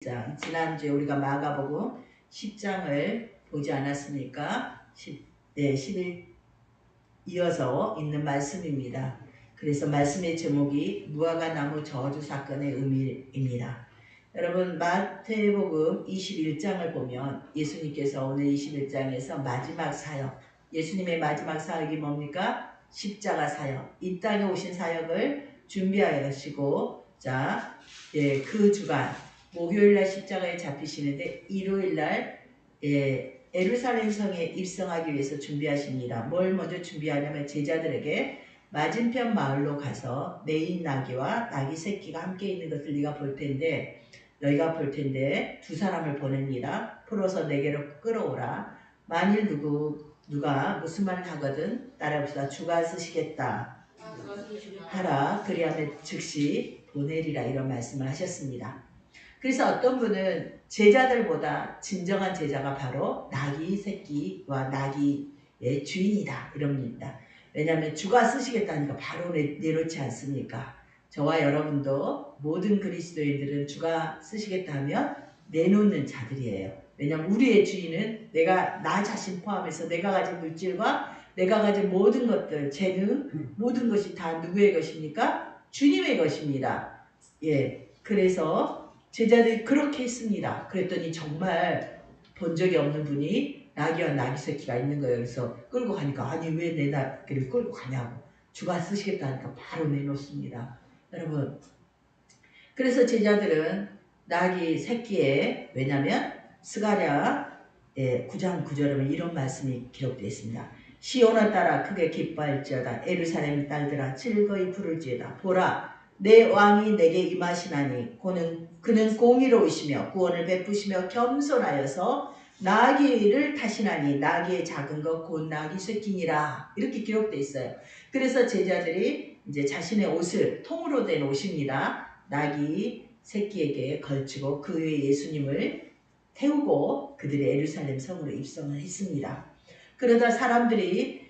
지난주에 우리가 마가복음 10장을 보지 않았습니까? 11 이어서 있는 말씀입니다. 그래서 말씀의 제목이 무화과나무 저주 사건의 의미입니다. 여러분, 마태복음 21장을 보면 예수님께서 오늘 21장에서 마지막 사역, 예수님의 마지막 사역이 뭡니까? 십자가 사역, 이 땅에 오신 사역을 준비하시고, 그 주간 목요일날 십자가에 잡히시는데 일요일날 예루살렘 성에 입성하기 위해서 준비하십니다. 뭘 먼저 준비하냐면 제자들에게 맞은편 마을로 가서 매인 나귀와 나귀 새끼가 함께 있는 것을 너희가 볼 텐데 두 사람을 보냅니다. 풀어서 내게로 끌어오라. 만일 누가 무슨 말을 하거든 따라합시다. 주가 쓰시겠다 하라. 그리하면 즉시 보내리라. 이런 말씀을 하셨습니다. 그래서 어떤 분은 제자들보다 진정한 제자가 바로 나귀 새끼와 나귀의 주인이다 이럽니다. 왜냐하면 주가 쓰시겠다니까 바로 내놓지 않습니까? 저와 여러분도 모든 그리스도인들은 주가 쓰시겠다 하면 내놓는 자들이에요. 왜냐하면 우리의 주인은 나 자신 포함해서 내가 가진 물질과 내가 가진 모든 것들, 재능, 모든 것이 다 누구의 것입니까? 주님의 것입니다. 그래서 제자들이 그렇게 했습니다. 그랬더니 정말 본 적이 없는 분이 나귀와 나귀 새끼가 있는 거예요. 그래서 끌고 가니까 아니 왜 내 나귀를 끌고 가냐고. 주가 쓰시겠다 하니까 바로 내놓습니다. 여러분, 그래서 제자들은 나귀 새끼에, 왜냐하면 스가랴 9장 9절에 이런 말씀이 기록되어 있습니다. 시온아 따라 크게 기뻐할지어다. 예루살렘 딸들아 즐거이 부를지어다. 보라, 내 왕이 내게 임하시나니 그는 공의로우시며 구원을 베푸시며 겸손하여서 나귀를 타시나니 나귀의 작은 것 곧 나귀 새끼니라. 이렇게 기록되어 있어요. 그래서 제자들이 이제 자신의 옷을, 통으로 된 옷입니다, 나귀 새끼에게 걸치고 그 위에 예수님을 태우고 그들이 예루살렘 성으로 입성을 했습니다. 그러다 사람들이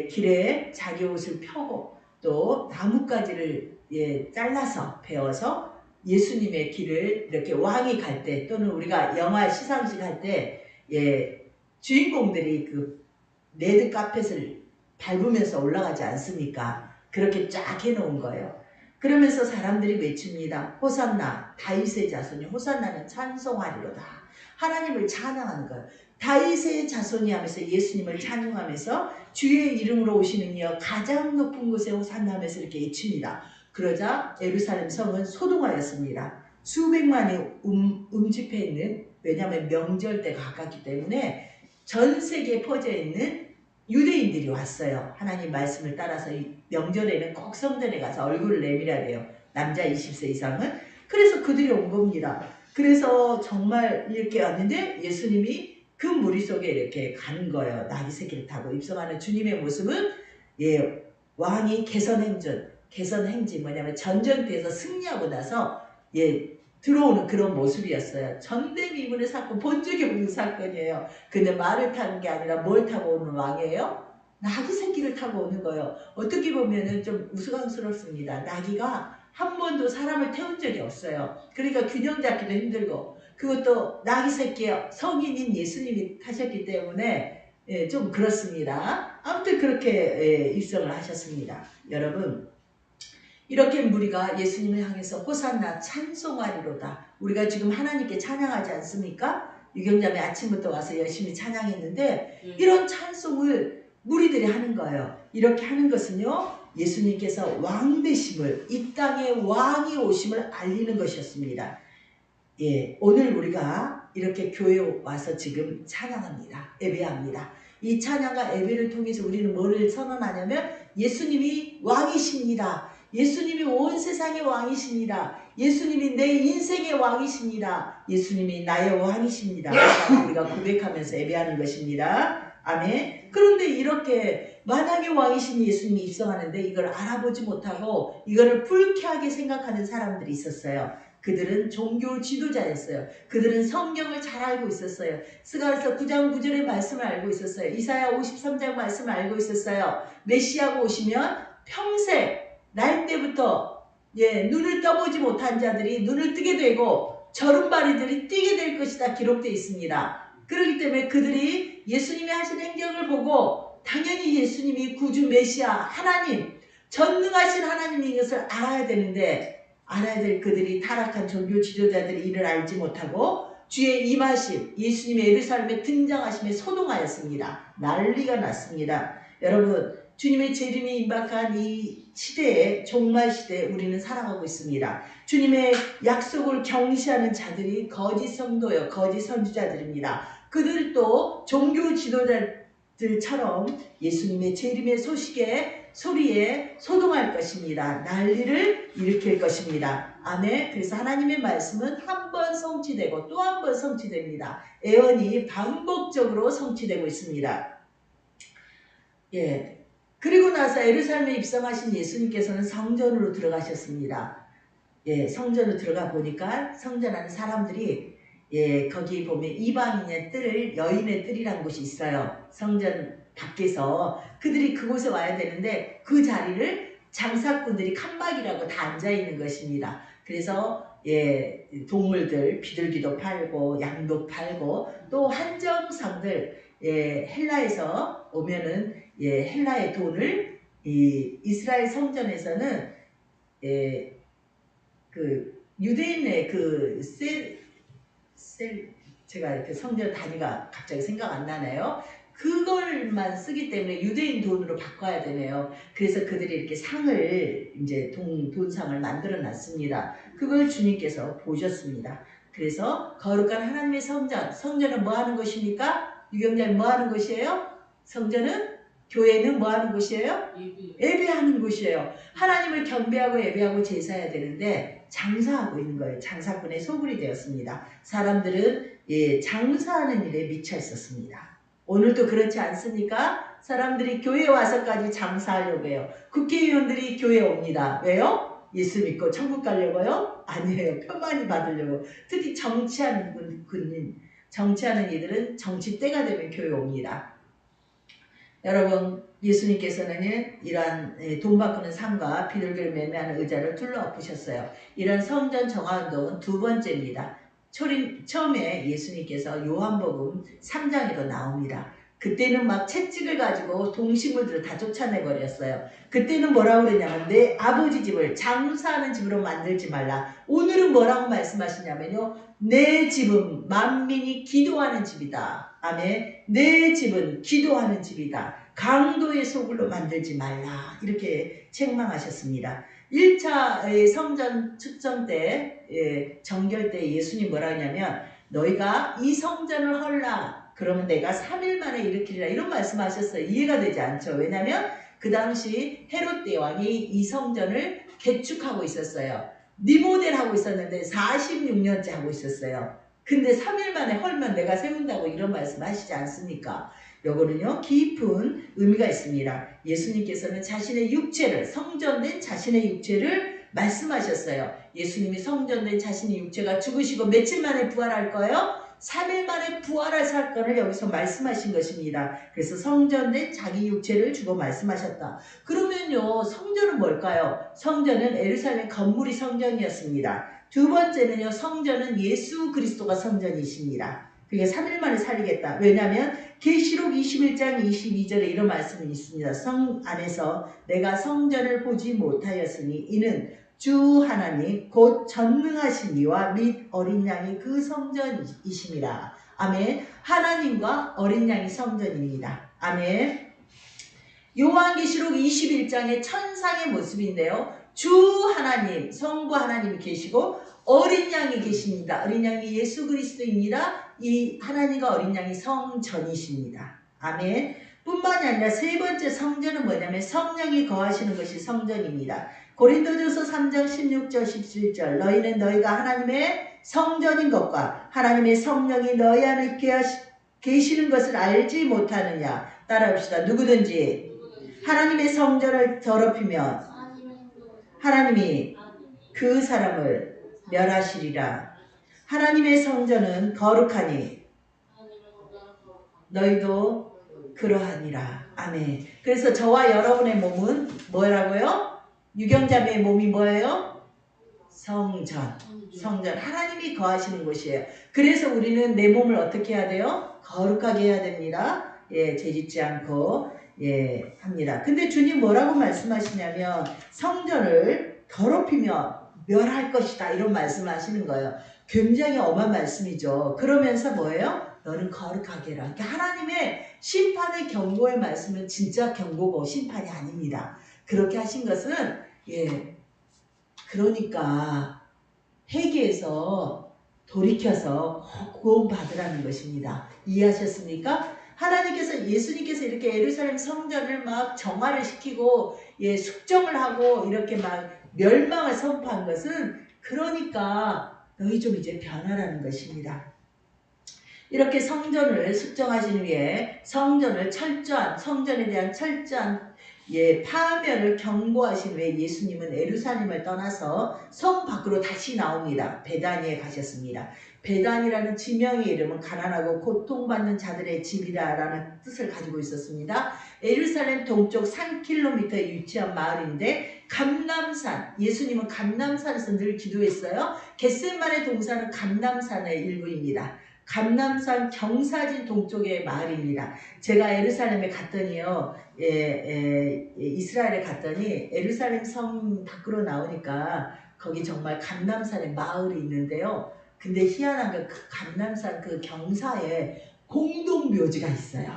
길에 자기 옷을 펴고 또 나뭇가지를 잘라서 베어서 예수님의 길을 이렇게 왕이 갈 때, 또는 우리가 영화 시상식 할 때 주인공들이 그 레드 카펫을 밟으면서 올라가지 않습니까? 그렇게 쫙 해놓은 거예요. 그러면서 사람들이 외칩니다. 호산나, 다윗의 자손이, 호산나는 찬송하리로다. 하나님을 찬양하는 거예요. 다윗의 자손이 하면서 예수님을 찬양하면서 주의 이름으로 오시는 이여 가장 높은 곳에 호산나 하면서 이렇게 외칩니다. 그러자 예루살렘 성은 소동하였습니다. 수백만이 움집해 있는, 왜냐하면 명절 때가 가깝기 때문에 전 세계에 퍼져 있는 유대인들이 왔어요. 하나님 말씀을 따라서 이 명절에는 꼭 성전에 가서 얼굴을 내밀어야 돼요. 남자 20세 이상은. 그래서 그들이 온 겁니다. 그래서 정말 이렇게 왔는데 예수님이 그 무리 속에 이렇게 가는 거예요. 나귀 새끼를 타고 입성하는 주님의 모습은 왕이 개선행진, 뭐냐면 전쟁터에서 승리하고 나서 들어오는 그런 모습이었어요. 전대미문의 사건, 본 적이 없는 사건이에요. 근데 말을 타는 게 아니라 뭘 타고 오는 왕이에요? 나귀 새끼를 타고 오는 거예요. 어떻게 보면은 좀 우스꽝스럽습니다. 나귀가 한 번도 사람을 태운 적이 없어요. 그러니까 균형 잡기도 힘들고, 그것도 나귀 새끼에 성인인 예수님이 타셨기 때문에 좀 그렇습니다. 아무튼 그렇게 입성을 하셨습니다. 여러분, 이렇게 무리가 예수님을 향해서 호산나 찬송하리로다. 우리가 지금 하나님께 찬양하지 않습니까? 유경자매 아침부터 와서 열심히 찬양했는데 이런 찬송을 무리들이 하는 거예요. 이렇게 하는 것은요, 예수님께서 왕 되심을, 이 땅에 왕이 오심을 알리는 것이었습니다. 오늘 우리가 이렇게 교회에 와서 지금 찬양합니다. 예배합니다. 이 찬양과 예배를 통해서 우리는 뭐를 선언하냐면 예수님이 왕이십니다. 예수님이 온 세상의 왕이십니다. 예수님이 내 인생의 왕이십니다. 예수님이 나의 왕이십니다. 우리가 고백하면서 예배하는 것입니다. 아멘. 그런데 이렇게 만왕의 왕이신 예수님이 입성하는데 이걸 알아보지 못하고 이거를 불쾌하게 생각하는 사람들이 있었어요. 그들은 종교 지도자였어요. 그들은 성경을 잘 알고 있었어요. 스가랴서 9장 9절의 말씀을 알고 있었어요. 이사야 53장 말씀을 알고 있었어요. 메시아가 오시면 평생 날 때부터 눈을 떠보지 못한 자들이 눈을 뜨게 되고 절음발이들이 뛰게 될 것이다 기록되어 있습니다. 그렇기 때문에 그들이 예수님이 하신 행적을 보고 당연히 예수님이 구주 메시아 하나님 전능하신 하나님인 것을 알아야 되는데 알아야 될 그들이 타락한 종교 지도자들이 이를 알지 못하고 주의 임하심 예수님의 예루살렘에 등장하심에 소동하였습니다. 난리가 났습니다. 여러분 주님의 재림이 임박한 이 시대에 종말 시대에 우리는 살아가고 있습니다. 주님의 약속을 경시하는 자들이 거짓 성도요 거짓 선지자들입니다. 그들도 종교 지도자들처럼 예수님의 재림의 소리에 소동할 것입니다. 난리를 일으킬 것입니다. 아멘. 그래서 하나님의 말씀은 한 번 성취되고 또 한 번 성취됩니다. 애언이 반복적으로 성취되고 있습니다. 예. 그리고 나서 예루살렘에 입성하신 예수님께서는 성전으로 들어가셨습니다. 예, 성전으로 들어가 보니까 성전 안에 사람들이 예, 거기 보면 이방인의 뜰, 여인의 뜰이라는 곳이 있어요. 성전 밖에서 그들이 그곳에 와야 되는데 그 자리를 장사꾼들이 칸막이라고 다 앉아 있는 것입니다. 그래서 예, 동물들 비둘기도 팔고 양도 팔고 또 한정상들 예, 헬라에서 오면은 예, 헬라의 돈을 이 이스라엘 성전에서는 예, 그 유대인의 그 제가 그 성전 단위가 갑자기 생각 안 나네요. 그걸만 쓰기 때문에 유대인 돈으로 바꿔야 되네요. 그래서 그들이 이렇게 상을 이제 돈상을 만들어 놨습니다. 그걸 주님께서 보셨습니다. 그래서 거룩한 하나님의 성전은 뭐 하는 것입니까? 유경자는 뭐 하는 것이에요? 성전은 교회는 뭐 하는 곳이에요? 예배하는 곳이에요. 하나님을 경배하고 예배하고 제사해야 되는데 장사하고 있는 거예요. 장사꾼의 소굴이 되었습니다. 사람들은 예, 장사하는 일에 미쳐 있었습니다. 오늘도 그렇지 않습니까? 사람들이 교회에 와서까지 장사하려고 해요. 국회의원들이 교회에 옵니다. 왜요? 예수 믿고 천국 가려고요? 아니에요. 표만이 받으려고. 특히 정치하는 이들은 정치 때가 되면 교회에 옵니다. 여러분 예수님께서는 이러한 돈 바꾸는 삶과 비둘기를 매매하는 의자를 둘러엎으셨어요. 이런 성전 정화운동은 두 번째입니다. 처음에 예수님께서 요한복음 3장에도 나옵니다. 그때는 막 채찍을 가지고 동식물들을 다 쫓아내버렸어요. 그때는 뭐라고 그러냐면 내 아버지 집을 장사하는 집으로 만들지 말라. 오늘은 뭐라고 말씀하시냐면요. 내 집은 만민이 기도하는 집이다. 아멘. 내 집은 기도하는 집이다. 강도의 소굴로 만들지 말라. 이렇게 책망하셨습니다. 1차 성전 측정 때 정결 때 예수님 뭐라 하냐면 너희가 이 성전을 헐라. 그러면 내가 3일 만에 일으키리라. 이런 말씀하셨어요. 이해가 되지 않죠. 왜냐하면 그 당시 헤롯 대왕이 이 성전을 개축하고 있었어요. 리모델하고 있었는데 46년째 하고 있었어요. 근데 3일 만에 헐면 내가 세운다고 이런 말씀 하시지 않습니까? 요거는요 깊은 의미가 있습니다. 예수님께서는 자신의 육체를 성전된 자신의 육체를 말씀하셨어요. 예수님이 성전된 자신의 육체가 죽으시고 며칠 만에 부활할 거예요? 3일 만에 부활할 사건을 여기서 말씀하신 것입니다. 그래서 성전된 자기 육체를 주고 말씀하셨다. 그러면요 성전은 뭘까요? 성전은 예루살렘 건물이 성전이었습니다. 두 번째는요 성전은 예수 그리스도가 성전이십니다. 그게 3일 만에 살리겠다. 왜냐하면 계시록 21장 22절에 이런 말씀이 있습니다. 성 안에서 내가 성전을 보지 못하였으니 이는 주 하나님 곧 전능하신 이와 및 어린 양이 그 성전이심이라. 아멘. 하나님과 어린 양이 성전입니다. 아멘. 요한계시록 21장의 천상의 모습인데요. 주 하나님, 성부 하나님이 계시고 어린 양이 계십니다. 어린 양이 예수 그리스도입니다. 이 하나님과 어린 양이 성전이십니다. 아멘. 뿐만이 아니라 세 번째 성전은 뭐냐면 성령이 거하시는 것이 성전입니다. 고린도전서 3장 16절 17절 너희는 너희가 하나님의 성전인 것과 하나님의 성령이 너희 안에 계시는 것을 알지 못하느냐. 따라합시다. 누구든지 하나님의 성전을 더럽히면 하나님이 그 사람을 멸하시리라. 하나님의 성전은 거룩하니 너희도 그러하니라. 아멘. 그래서 저와 여러분의 몸은 뭐라고요? 유경자매의 몸이 뭐예요? 성전. 하나님이 거하시는 곳이에요. 그래서 우리는 내 몸을 어떻게 해야 돼요? 거룩하게 해야 됩니다. 예, 죄짓지 않고 예, 합니다. 근데 주님 뭐라고 말씀하시냐면 성전을 더럽히며 멸할 것이다 이런 말씀을 하시는 거예요. 굉장히 엄한 말씀이죠. 그러면서 뭐예요? 너는 거룩하게 해라. 그러니까 하나님의 심판의 경고의 말씀은 진짜 경고고 심판이 아닙니다. 그렇게 하신 것은 예, 그러니까 회개해서 돌이켜서 구원 받으라는 것입니다. 이해하셨습니까? 하나님께서 예수님께서 이렇게 예루살렘 성전을 막 정화를 시키고 예, 숙정을 하고 이렇게 막 멸망을 선포한 것은 그러니까 너희 좀 이제 변하라는 것입니다. 이렇게 성전을 숙정하신 후에 성전에 대한 철저한 예, 파멸을 경고하신 후에 예수님은 예루살렘을 떠나서 성 밖으로 다시 나옵니다. 베다니에 가셨습니다. 베다니라는 지명의 이름은 가난하고 고통받는 자들의 집이라는 뜻을 가지고 있었습니다. 예루살렘 동쪽 3km에 위치한 마을인데 감람산, 예수님은 감람산에서 늘 기도했어요. 겟세마네 동산은 감람산의 일부입니다. 감람산 경사진 동쪽의 마을입니다. 제가 예루살렘에 갔더니요, 이스라엘에 갔더니 예루살렘 성 밖으로 나오니까 거기 정말 감람산에 마을이 있는데요. 근데 희한한 게 그 감람산 그 경사에 공동 묘지가 있어요.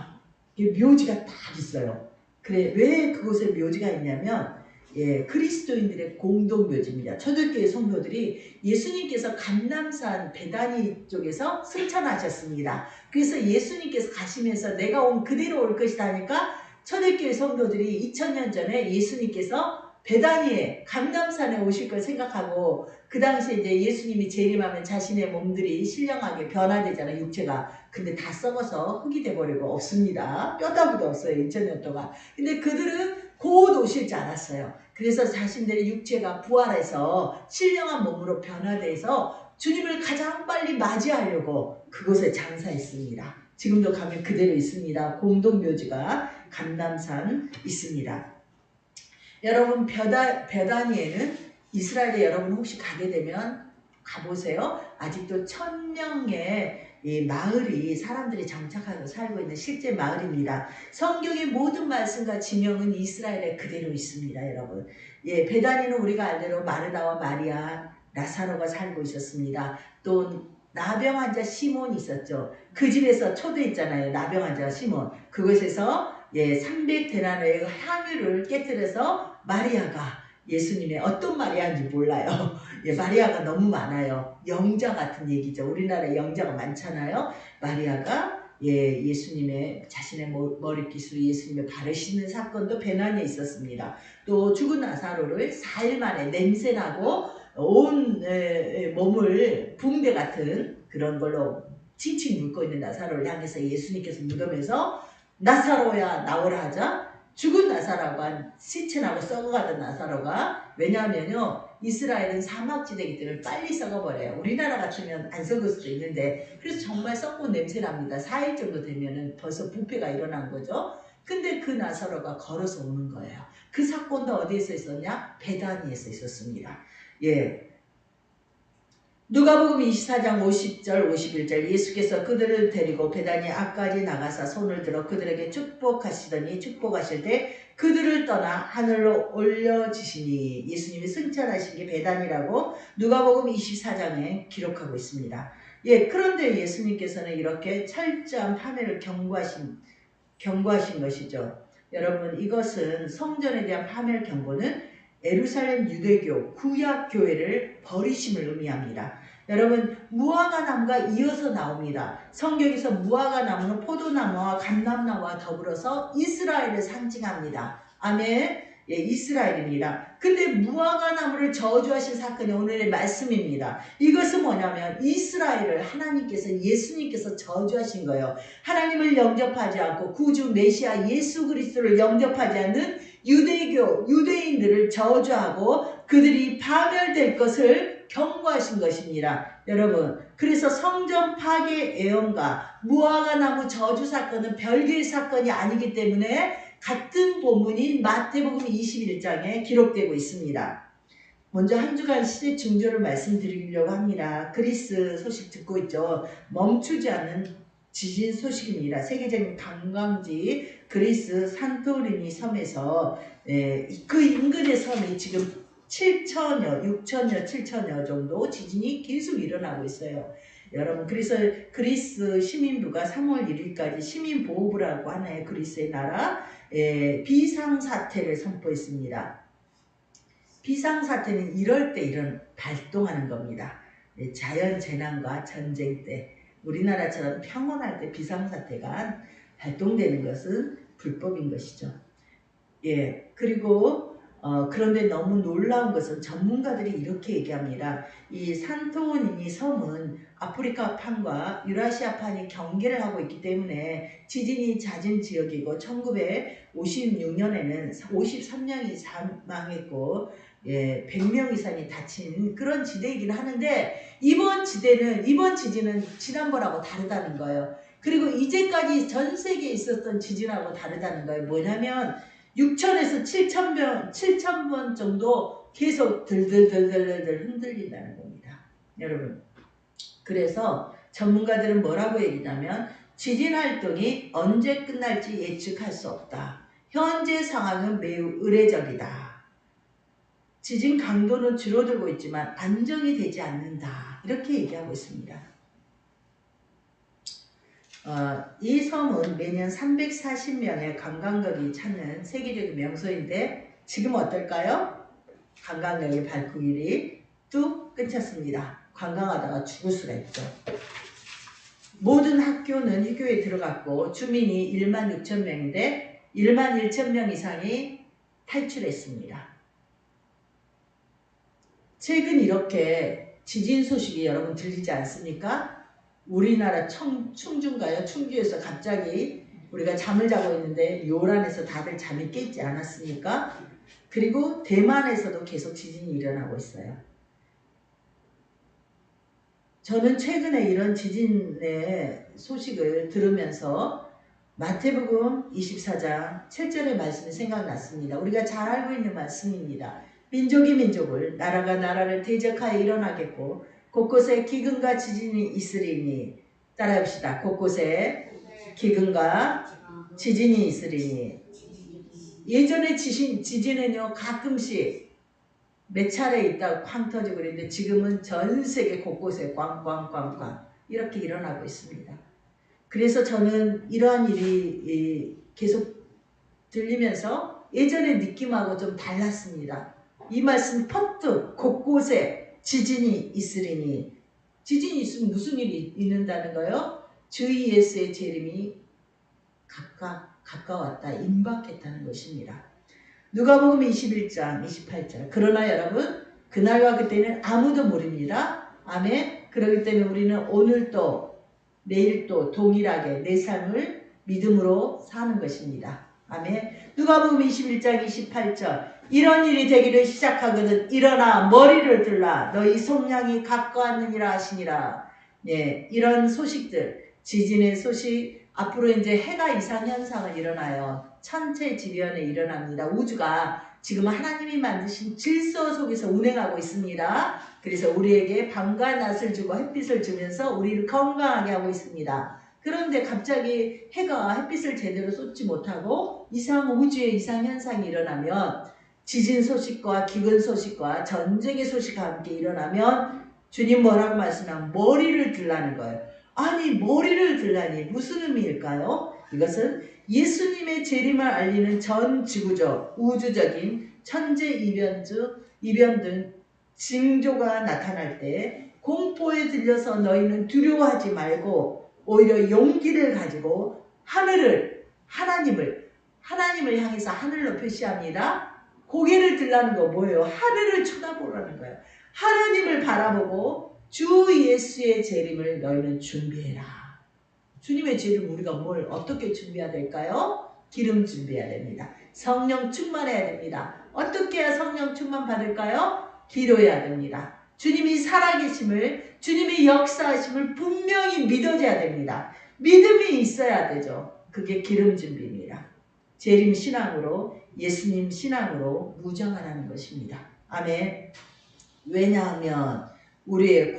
묘지가 딱 있어요. 그래, 왜 그곳에 묘지가 있냐면 예, 그리스도인들의 공동묘지입니다. 초대교회 성도들이 예수님께서 감람산 베다니 쪽에서 승천하셨습니다. 그래서 예수님께서 가시면서 내가 온 그대로 올 것이다 하니까 초대교회 성도들이 2000년 전에 예수님께서 베다니에 감람산에 오실 걸 생각하고 그 당시에 이제 예수님이 재림하면 자신의 몸들이 신령하게 변화되잖아요. 육체가. 근데 다 썩어서 흙이 돼버리고 없습니다. 뼈다구도 없어요. 2000년 동안. 근데 그들은 곧 오실 줄 알았어요. 그래서 자신들의 육체가 부활해서 신령한 몸으로 변화돼서 주님을 가장 빨리 맞이하려고 그곳에 장사했습니다. 지금도 가면 그대로 있습니다. 공동묘지가 감람산 있습니다. 여러분 베다니에는 이스라엘에 여러분 혹시 가게 되면 가보세요. 아직도 1000명의 이 마을이 사람들이 정착하고 살고 있는 실제 마을입니다. 성경의 모든 말씀과 지명은 이스라엘에 그대로 있습니다. 여러분. 예, 베다니는 우리가 알대로 마르다와 마리아, 라사로가 살고 있었습니다. 또 나병 환자 시몬이 있었죠. 그 집에서 초대했잖아요. 나병 환자 시몬. 그곳에서 예, 300데나리의 향유를 깨뜨려서 마리아가 예수님의 어떤 마리아인지 몰라요. 예, 마리아가 너무 많아요. 영자 같은 얘기죠. 우리나라에 영자가 많잖아요. 마리아가 예, 예수님의 자신의 머리빗으로 예수님의 발을 씻는 사건도 베나니에 있었습니다. 또 죽은 나사로를 4일 만에 냄새나고 온 몸을 붕대 같은 그런 걸로 칭칭 묶고 있는 나사로를 향해서 예수님께서 무덤에서 나사로야 나오라 하자 죽은 나사로가 시체나고 썩어가던 나사로가 왜냐하면요 이스라엘은 사막지대이기 때문에 빨리 썩어버려요. 우리나라 같으면 안 썩을 수도 있는데 그래서 정말 썩고 냄새납니다. 4일 정도 되면은 벌써 부패가 일어난 거죠. 근데 그 나사로가 걸어서 오는 거예요. 그 사건도 어디에서 있었냐? 베다니에서 있었습니다. 예. 누가복음 24장 50절 51절 예수께서 그들을 데리고 베다니 앞까지 나가사 손을 들어 그들에게 축복하시더니 축복하실 때 그들을 떠나 하늘로 올려지시니 예수님이 승천하신 게 베다니라고 누가복음 24장에 기록하고 있습니다. 예, 그런데 예수님께서는 이렇게 철저한 파멸을 경고하신 것이죠. 여러분 이것은 성전에 대한 파멸 경고는 예루살렘 유대교 구약교회를 버리심을 의미합니다. 여러분 무화과 나무가 이어서 나옵니다. 성경에서 무화과 나무는 포도나무와 감람나무와 더불어서 이스라엘을 상징합니다. 아멘. 예, 이스라엘입니다. 근데 무화과 나무를 저주하신 사건이 오늘의 말씀입니다. 이것은 뭐냐면 이스라엘을 하나님께서 예수님께서 저주하신 거예요. 하나님을 영접하지 않고 구주 메시아 예수 그리스도를 영접하지 않는 유대인들을 저주하고 그들이 파멸될 것을 경고하신 것입니다. 여러분 그래서 성전 파괴 예언과 무화과 나무 저주 사건은 별개의 사건이 아니기 때문에 같은 본문인 마태복음 21장에 기록되고 있습니다. 먼저 한 주간 시제 징조를 말씀드리려고 합니다. 그리스 소식 듣고 있죠. 멈추지 않는 지진 소식입니다. 세계적인 관광지 그리스 산토리니 섬에서 그 인근의 섬이 지금 7천여, 6천여, 7천여 정도 지진이 계속 일어나고 있어요. 여러분, 그래서 그리스 시민부가 3월 1일까지 시민보호부라고 하나의 그리스의 나라 비상사태를 선포했습니다. 비상사태는 이럴 때 발동하는 겁니다. 자연재난과 전쟁 때, 우리나라처럼 평온할 때 비상사태가 발동되는 것은 불법인 것이죠. 그리고 그런데 너무 놀라운 것은 전문가들이 이렇게 얘기합니다. 이 산토리니 섬은 아프리카판과 유라시아판이 경계를 하고 있기 때문에 지진이 잦은 지역이고 1956년에는 53명이 사망했고 100명 이상이 다친 그런 지대이긴 하는데 이번 지진은 지난번하고 다르다는 거예요. 그리고 이제까지 전 세계에 있었던 지진하고 다르다는 거예요. 뭐냐면 6천에서 7천 번 정도 계속 들들들들들 흔들린다는 겁니다. 여러분, 그래서 전문가들은 뭐라고 얘기하냐면 지진 활동이 언제 끝날지 예측할 수 없다. 현재 상황은 매우 의례적이다. 지진 강도는 줄어들고 있지만 안정이 되지 않는다. 이렇게 얘기하고 있습니다. 이 섬은 매년 340명의 관광객이 찾는 세계적인 명소인데 지금 어떨까요? 관광객의 발길이 뚝 끊겼습니다. 관광하다가 죽을 수가 있죠. 모든 학교는 휴교에 들어갔고 주민이 1만 6천 명인데 1만 1천 명 이상이 탈출했습니다. 최근 이렇게 지진 소식이 여러분 들리지 않습니까? 우리나라 충주인가요? 충주에서 갑자기 우리가 잠을 자고 있는데 요란에서 다들 잠이 깼지 않았습니까? 그리고 대만에서도 계속 지진이 일어나고 있어요. 저는 최근에 이런 지진의 소식을 들으면서 마태복음 24장 7절의 말씀이 생각났습니다. 우리가 잘 알고 있는 말씀입니다. 민족이 민족을, 나라가 나라를 대적하여 일어나겠고 곳곳에 기근과 지진이 있으리니, 따라합시다. 곳곳에 기근과 지진이 있으리니. 예전에 지진은요 가끔씩 몇 차례 있다가 쾅 터지고 그랬는데 지금은 전 세계 곳곳에 꽝꽝꽝꽝 이렇게 일어나고 있습니다. 그래서 저는 이러한 일이 계속 들리면서 예전의 느낌하고 좀 달랐습니다. 이 말씀 퍼뜩 곳곳에 지진이 있으리니. 지진이 있으면 무슨 일이 있는다는 거요? 주 예수의 재림이 가까웠다, 임박했다는 것입니다. 누가복음 21장 28절. 그러나 여러분, 그날과 그때는 아무도 모릅니다. 아멘. 그렇기 때문에 우리는 오늘도 내일도 동일하게 내 삶을 믿음으로 사는 것입니다. 아멘. 누가복음 21장 28절. 이런 일이 되기를 시작하거든 일어나 머리를 들라 너희 속량이 가까웠느니라 하시니라. 이런 소식들, 지진의 소식, 앞으로 이제 해가 이상현상을 일어나요. 천체지변에 일어납니다. 우주가 지금 하나님이 만드신 질서 속에서 운행하고 있습니다. 그래서 우리에게 밤과 낮을 주고 햇빛을 주면서 우리를 건강하게 하고 있습니다. 그런데 갑자기 해가 햇빛을 제대로 쏟지 못하고 우주의 이상현상이 일어나면, 지진 소식과 기근 소식과 전쟁의 소식과 함께 일어나면 주님 뭐라고 말씀하면 머리를 들라는 거예요. 아니, 머리를 들라니 무슨 의미일까요? 이것은 예수님의 재림을 알리는 전 지구적 우주적인 천재 이변 등 징조가 나타날 때 공포에 들려서 너희는 두려워하지 말고 오히려 용기를 가지고 하나님을 향해서 하늘로 표시합니다. 고개를 들라는 거 뭐예요? 하늘을 쳐다보라는 거예요. 하나님을 바라보고 주 예수의 재림을 너희는 준비해라. 주님의 재림 우리가 어떻게 준비해야 될까요? 기름 준비해야 됩니다. 성령 충만해야 됩니다. 어떻게 해야 성령 충만 받을까요? 기도해야 됩니다. 주님이 살아계심을, 주님의 역사하심을 분명히 믿어져야 됩니다. 믿음이 있어야 되죠. 그게 기름 준비입니다. 재림 신앙으로, 예수님 신앙으로 무장하라는 것입니다. 아멘. 왜냐하면 우리의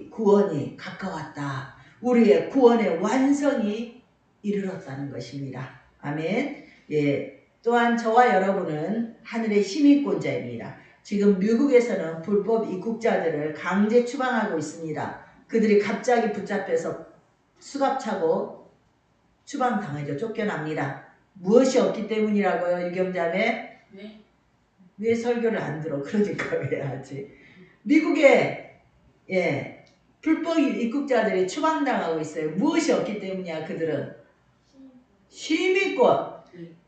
구원이 가까웠다. 우리의 구원의 완성이 이르렀다는 것입니다. 아멘. 예. 또한 저와 여러분은 하늘의 시민권자입니다. 지금 미국에서는 불법 입국자들을 강제 추방하고 있습니다. 그들이 갑자기 붙잡혀서 수갑차고 추방당하죠. 쫓겨납니다. 무엇이 없기 때문이라고요, 유경자매? 네. 왜 설교를 안 들어? 그러니까 왜 하지? 미국에 불법 입국자들이 추방당하고 있어요. 무엇이 없기 때문이야? 그들은 시민권.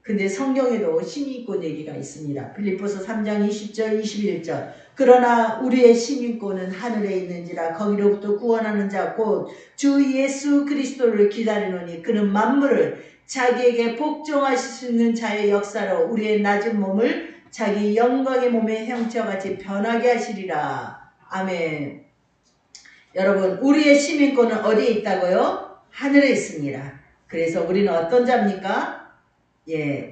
근데 성경에도 시민권 얘기가 있습니다. 빌립보서 3장 20절 21절. 그러나 우리의 시민권은 하늘에 있는지라 거기로부터 구원하는 자 곧 주 예수 그리스도를 기다리노니 그는 만물을 자기에게 복종하실 수 있는 자의 역사로 우리의 낮은 몸을 자기 영광의 몸의 형체와 같이 변하게 하시리라. 아멘. 여러분, 우리의 시민권은 어디에 있다고요? 하늘에 있습니다. 그래서 우리는 어떤 자입니까?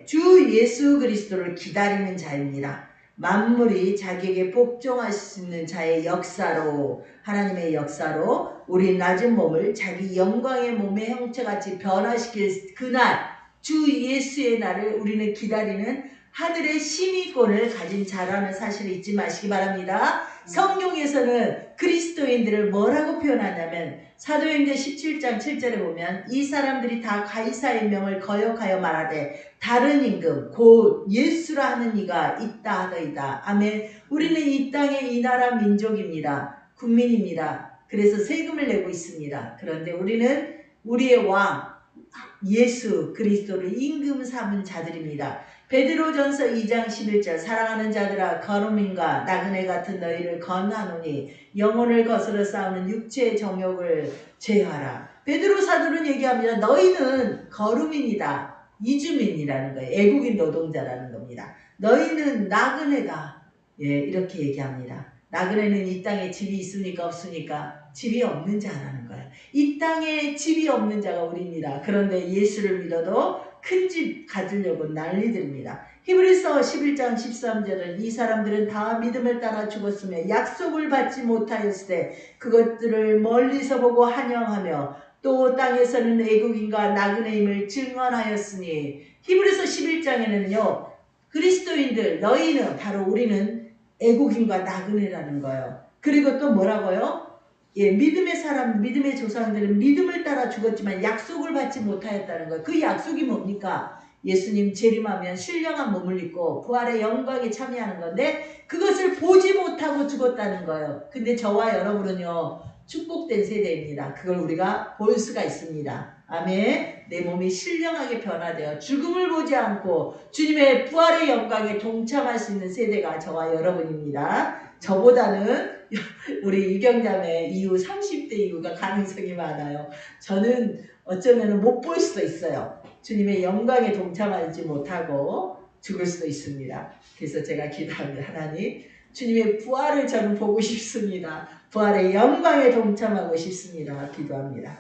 주 예수 그리스도를 기다리는 자입니다. 만물이 자기에게 복종할 수 있는 자의 역사로, 하나님의 역사로 우리 낮은 몸을 자기 영광의 몸의 형체같이 변화시킬 그날, 주 예수의 날을 우리는 기다리는 하늘의 시민권을 가진 자라는 사실을 잊지 마시기 바랍니다. 성경에서는 그리스도인들을 뭐라고 표현하냐면 사도행전 17장 7절에 보면 이 사람들이 다 가이사의 명을 거역하여 말하되 다른 임금 곧 예수라 하는 이가 있다 하더이다. 아멘. 우리는 이 땅의 이 나라 민족입니다. 국민입니다. 그래서 세금을 내고 있습니다. 그런데 우리는 우리의 왕 예수 그리스도를 임금 삼은 자들입니다. 베드로전서 2장 11절 사랑하는 자들아 거루민과 나그네 같은 너희를 권하노니 영혼을 거스러 싸우는 육체의 정욕을 제하라. 베드로 사도는 얘기합니다. 너희는 거루민이다. 이주민이라는 거예요. 애국인 노동자라는 겁니다. 너희는 나그네다. 이렇게 얘기합니다. 나그네는 이 땅에 집이 있습니까? 없습니까? 집이 없는 자라는 거예요. 이 땅에 집이 없는 자가 우리입니다. 그런데 예수를 믿어도 큰 집 가지려고 난리듭니다. 히브리서 11장 13절은 이 사람들은 다 믿음을 따라 죽었으며 약속을 받지 못하였을 때 그것들을 멀리서 보고 환영하며 또 땅에서는 애국인과 나그네임을 증언하였으니 히브리서 11장에는요 그리스도인들 너희는 바로 우리는 애국인과 나그네라는 거예요. 그리고 또 뭐라고요? 믿음의 사람, 믿음의 조상들은 믿음을 따라 죽었지만 약속을 받지 못하였다는 거예요. 그 약속이 뭡니까? 예수님 재림하면 신령한 몸을 입고 부활의 영광에 참여하는 건데 그것을 보지 못하고 죽었다는 거예요. 근데 저와 여러분은요 축복된 세대입니다. 그걸 우리가 볼 수가 있습니다. 아멘. 내 몸이 신령하게 변화되어 죽음을 보지 않고 주님의 부활의 영광에 동참할 수 있는 세대가 저와 여러분입니다. 저보다는 우리 유경자매 이후 30대 이후가 가능성이 많아요. 저는 어쩌면 못 볼 수도 있어요. 주님의 영광에 동참하지 못하고 죽을 수도 있습니다. 그래서 제가 기도합니다. 하나님, 주님의 부활을 저는 보고 싶습니다. 부활의 영광에 동참하고 싶습니다. 기도합니다.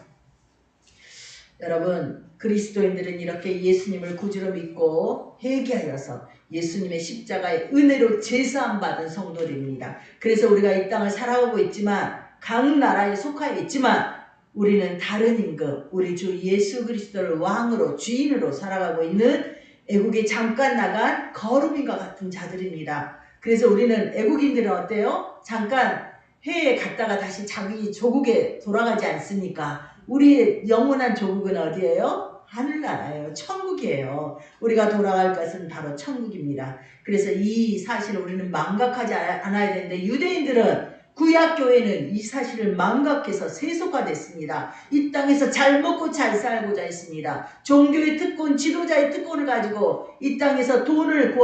여러분, 그리스도인들은 이렇게 예수님을 구주로 믿고 회개하여서 예수님의 십자가의 은혜로 제사함 받은 성도들입니다. 그래서 우리가 이 땅을 살아가고 있지만 각 나라에 속하여 있지만 우리는 다른 임금, 우리 주 예수 그리스도를 왕으로 주인으로 살아가고 있는 애국에 잠깐 나간 거루민과 같은 자들입니다. 그래서 우리는 애국인들은 어때요? 잠깐 해외에 갔다가 다시 자기 조국에 돌아가지 않습니까? 우리의 영원한 조국은 어디예요? 하늘나라예요. 천국이에요. 우리가 돌아갈 것은 바로 천국입니다. 그래서 이 사실을 우리는 망각하지 않아야 되는데 유대인들은 구약교회는 이 사실을 망각해서 세속화됐습니다. 이 땅에서 잘 먹고 잘 살고자 했습니다. 종교의 특권, 지도자의 특권을 가지고 이 땅에서 돈을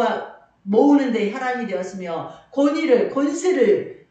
모으는 데 혈안이 되었으며 권세를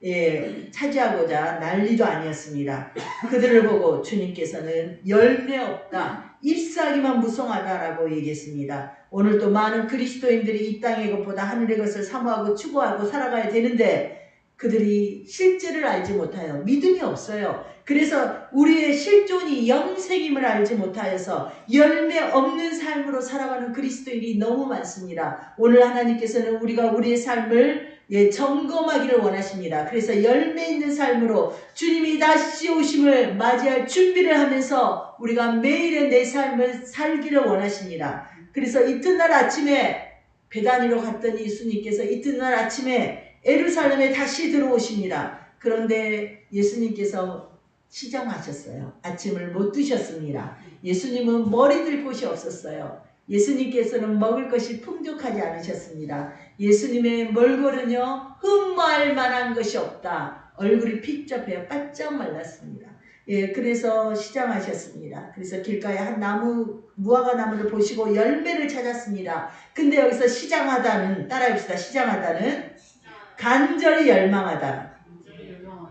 차지하고자 난리도 아니었습니다. 그들을 보고 주님께서는 열매 없다, 잎사귀만 무성하다라고 얘기했습니다. 오늘도 많은 그리스도인들이 이 땅의 것보다 하늘의 것을 사모하고 추구하고 살아가야 되는데 그들이 실제를 알지 못하여 믿음이 없어요. 그래서 우리의 실존이 영생임을 알지 못하여서 열매 없는 삶으로 살아가는 그리스도인이 너무 많습니다. 오늘 하나님께서는 우리가 우리의 삶을 예, 점검하기를 원하십니다. 그래서 열매 있는 삶으로 주님이 다시 오심을 맞이할 준비를 하면서 우리가 매일의 내 삶을 살기를 원하십니다. 그래서 이튿날 아침에 베다니로 갔던 예수님께서 이튿날 아침에 예루살렘에 다시 들어오십니다. 그런데 예수님께서 시장하셨어요. 아침을 못 드셨습니다. 예수님은 머리 들 곳이 없었어요. 예수님께서는 먹을 것이 풍족하지 않으셨습니다. 예수님의 몰골은요, 흠모할 만한 것이 없다. 얼굴이 핏접해요. 바짝 말랐습니다. 예, 그래서 시장하셨습니다. 그래서 길가에 한 나무, 무화과 나무를 보시고 열매를 찾았습니다. 근데 여기서 시장하다는, 따라해봅시다. 시장하다는 간절히 열망하다.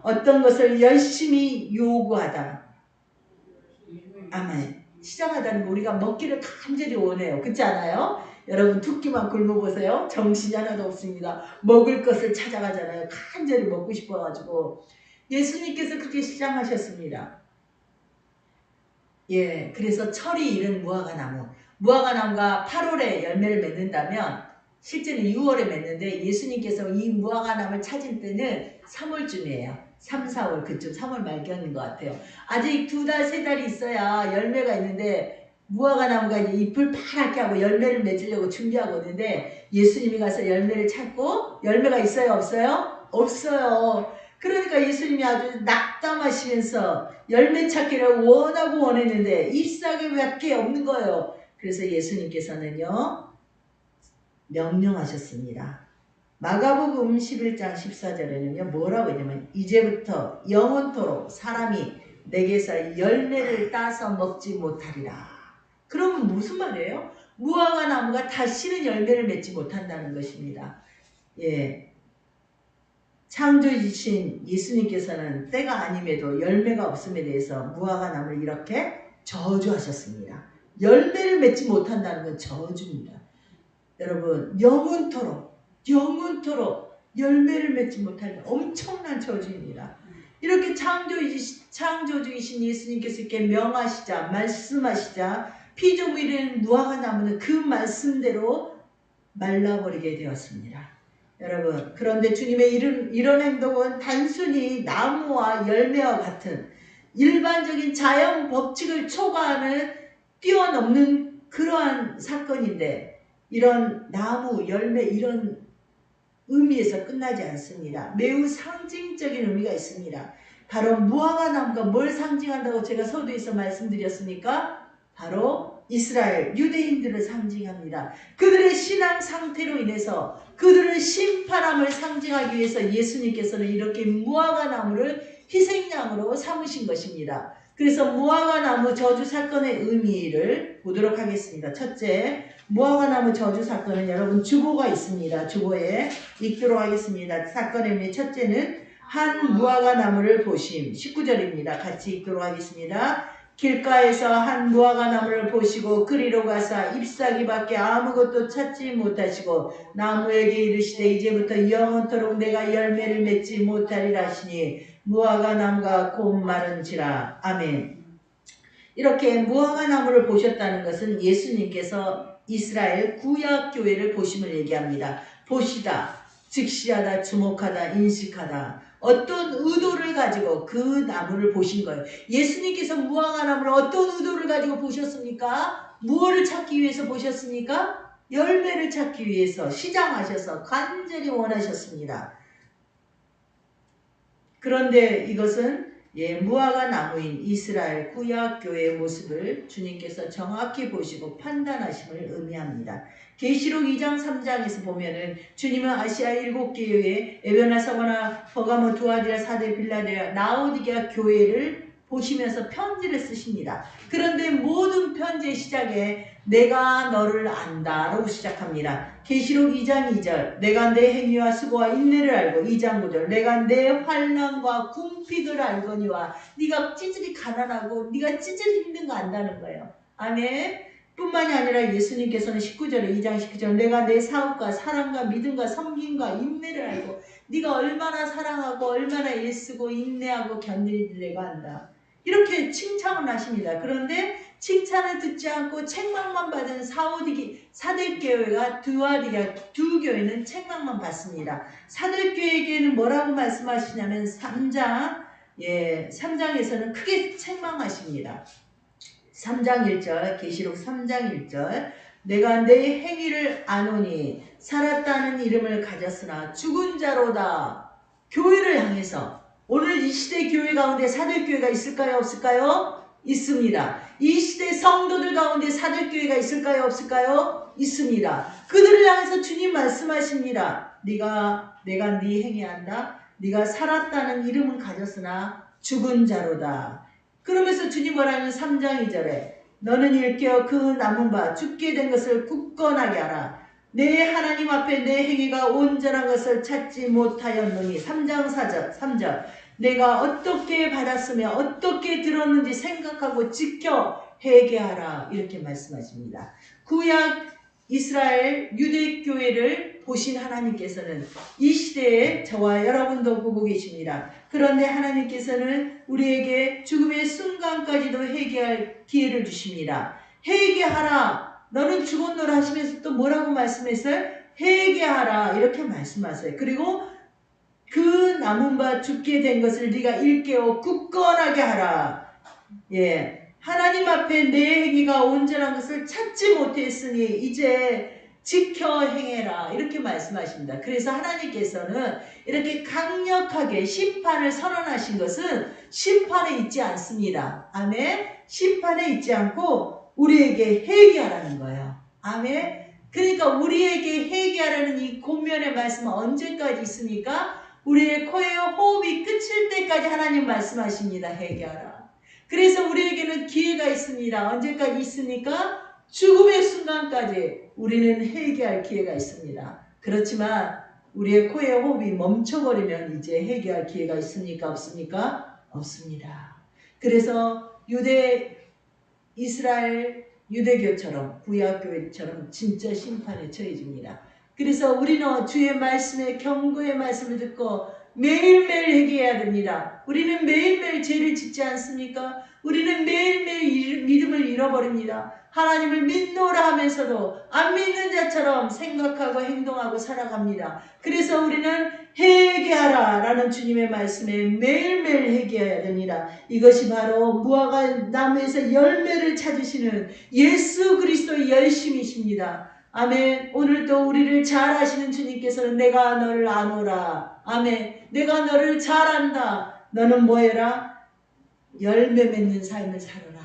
어떤 것을 열심히 요구하다. 아멘. 시장하다는 거 우리가 먹기를 간절히 원해요. 그렇지 않아요? 여러분 두 끼만 굶어보세요. 정신이 하나도 없습니다. 먹을 것을 찾아가잖아요. 간절히 먹고 싶어가지고. 예수님께서 그렇게 시장하셨습니다. 예, 그래서 철이 이른 무화과나무. 무화과나무가 8월에 열매를 맺는다면 실제는 6월에 맺는데 예수님께서 이 무화과나무를 찾은 때는 3월쯤이에요. 3, 4월 그쯤 3월 말경인 것 같아요. 아직 2달, 3달이 있어야 열매가 있는데 무화과나무가 이제 잎을 파랗게 하고 열매를 맺으려고 준비하고 있는데 예수님이 가서 열매를 찾고 열매가 있어요? 없어요? 없어요. 그러니까 예수님이 아주 낙담하시면서 열매 찾기를 원하고 원했는데 잎사귀밖에 없는 거예요. 그래서 예수님께서는요 명령하셨습니다. 마가복음 11장 14절에는요 뭐라고 했냐면 이제부터 영원토록 사람이 내게서 열매를 따서 먹지 못하리라. 그러면 무슨 말이에요? 무화과 나무가 다시는 열매를 맺지 못한다는 것입니다. 예, 창조주신 예수님께서는 때가 아님에도 열매가 없음에 대해서 무화과 나무를 이렇게 저주하셨습니다. 열매를 맺지 못한다는 건 저주입니다. 여러분 영원토록 열매를 맺지 못할 엄청난 저주입니다. 이렇게 창조주이신 예수님께서 이렇게 명하시자 말씀하시자 피조물인 무화과 나무는 그 말씀대로 말라버리게 되었습니다. 여러분 그런데 주님의 이런 행동은 단순히 나무와 열매와 같은 일반적인 자연 법칙을 초과하는 뛰어넘는 그러한 사건인데 이런 나무, 열매 이런 의미에서 끝나지 않습니다. 매우 상징적인 의미가 있습니다. 바로 무화과 나무가 뭘 상징한다고 제가 서두에서 말씀드렸습니까? 바로 이스라엘 유대인들을 상징합니다. 그들의 신앙 상태로 인해서 그들의 심판함을 상징하기 위해서 예수님께서는 이렇게 무화과 나무를 희생양으로 삼으신 것입니다. 그래서 무화과 나무 저주 사건의 의미를 보도록 하겠습니다. 첫째, 무화과 나무 저주 사건은 여러분 주보가 있습니다. 주보에 읽도록 하겠습니다. 사건의 의미 첫째는 한 무화과 나무를 보심. 19절입니다. 같이 읽도록 하겠습니다. 길가에서 한 무화과 나무를 보시고 그리로 가사 잎사귀밖에 아무것도 찾지 못하시고 나무에게 이르시되 이제부터 영원토록 내가 열매를 맺지 못하리라 하시니 무화과 나무가 곧 마른지라. 아멘. 이렇게 무화과 나무를 보셨다는 것은 예수님께서 이스라엘 구약교회를 보심을 얘기합니다. 보시다, 즉시하다, 주목하다, 인식하다. 어떤 의도를 가지고 그 나무를 보신 거예요. 예수님께서 무화과 나무를 어떤 의도를 가지고 보셨습니까? 무엇을 찾기 위해서 보셨습니까? 열매를 찾기 위해서 시장하셔서 간절히 원하셨습니다. 그런데 이것은 무화과 나무인 이스라엘 구약교회의 모습을 주님께서 정확히 보시고 판단하심을 의미합니다. 계시록 2장 3장에서 보면은 주님은 아시아 7교회 에베나 서거나 버가모 두아디라 사데 빌라델 라오디게아 교회를 보시면서 편지를 쓰십니다. 그런데 모든 편지의 시작에 내가 너를 안다 라고 시작합니다. 계시록 2장 2절 내가 내 행위와 수고와 인내를 알고 2장 9절 내가 내 환난과 궁핍을 알거니와 네가 찌질이 가난하고 네가 찌질이 힘든 거 안다는 거예요. 아멘. 뿐만이 아니라 예수님께서는 19절에 2장 19절 내가 내 사업과 사랑과 믿음과 섬김과 인내를 알고 네가 얼마나 사랑하고 얼마나 애쓰고 인내하고 견딜지 내가 안다. 이렇게 칭찬을 하십니다. 그런데 칭찬을 듣지 않고 책망만 받은 사대교회가 두 교회는 책망만 받습니다. 사대교회에게는 뭐라고 말씀하시냐면 3장에서는 크게 책망하십니다. 3장 1절, 계시록 3장 1절, 내가 내 행위를 아노니 살았다는 이름을 가졌으나 죽은 자로다. 교회를 향해서 오늘 이 시대 교회 가운데 사들교회가 있을까요? 없을까요? 있습니다. 이 시대 성도들 가운데 사들교회가 있을까요? 없을까요? 있습니다. 그들을 향해서 주님 말씀하십니다. 내가 네 행위한다. 네가 살았다는 이름은 가졌으나 죽은 자로다. 그러면서 주님 뭐라는 3장 2절에 너는 일깨어 그 남은 바 죽게 된 것을 굳건하게 하라. 내 하나님 앞에 내 행위가 온전한 것을 찾지 못하였노니 3장 3절 내가 어떻게 받았으며 어떻게 들었는지 생각하고 지켜 회개하라. 이렇게 말씀하십니다. 구약 이스라엘 유대교회를 보신 하나님께서는 이 시대에 저와 여러분도 보고 계십니다. 그런데 하나님께서는 우리에게 죽음의 순간까지도 회개할 기회를 주십니다. 회개하라. 너는 죽었노라 하시면서 또 뭐라고 말씀했어요? 회개하라. 이렇게 말씀하세요. 그리고 그 남은 바 죽게 된 것을 네가 일깨워 굳건하게 하라. 하나님 앞에 내 행위가 온전한 것을 찾지 못했으니 이제 지켜 행해라. 이렇게 말씀하십니다. 그래서 하나님께서는 이렇게 강력하게 심판을 선언하신 것은 심판에 있지 않습니다. 아멘. 심판에 있지 않고 우리에게 회개하라는 거예요. 아멘. 그러니까 우리에게 회개하라는 이 권면의 말씀은 언제까지 있습니까? 우리의 코에 호흡이 끝일 때까지 하나님 말씀하십니다. 회개하라. 그래서 우리에게는 기회가 있습니다. 언제까지 있습니까? 죽음의 순간까지 우리는 회개할 기회가 있습니다. 그렇지만 우리의 코에 호흡이 멈춰버리면 이제 회개할 기회가 있습니까? 없습니까? 없습니다. 그래서 이스라엘 유대교처럼 구약교회처럼 진짜 심판에 처해집니다. 그래서 우리는 주의 말씀에 경고의 말씀을 듣고 매일매일 회개해야 됩니다. 우리는 매일매일 죄를 짓지 않습니까? 우리는 매일매일 믿음을 잃어버립니다. 하나님을 믿노라 하면서도 안 믿는 자처럼 생각하고 행동하고 살아갑니다. 그래서 우리는 회개하라 라는 주님의 말씀에 매일매일 회개해야 됩니다. 이것이 바로 무화과 나무에서 열매를 찾으시는 예수 그리스도의 열심이십니다. 아멘. 오늘도 우리를 잘 아시는 주님께서는 내가 너를 아노라. 아멘. 내가 너를 잘 안다. 너는 뭐해라? 열매 맺는 삶을 살아라.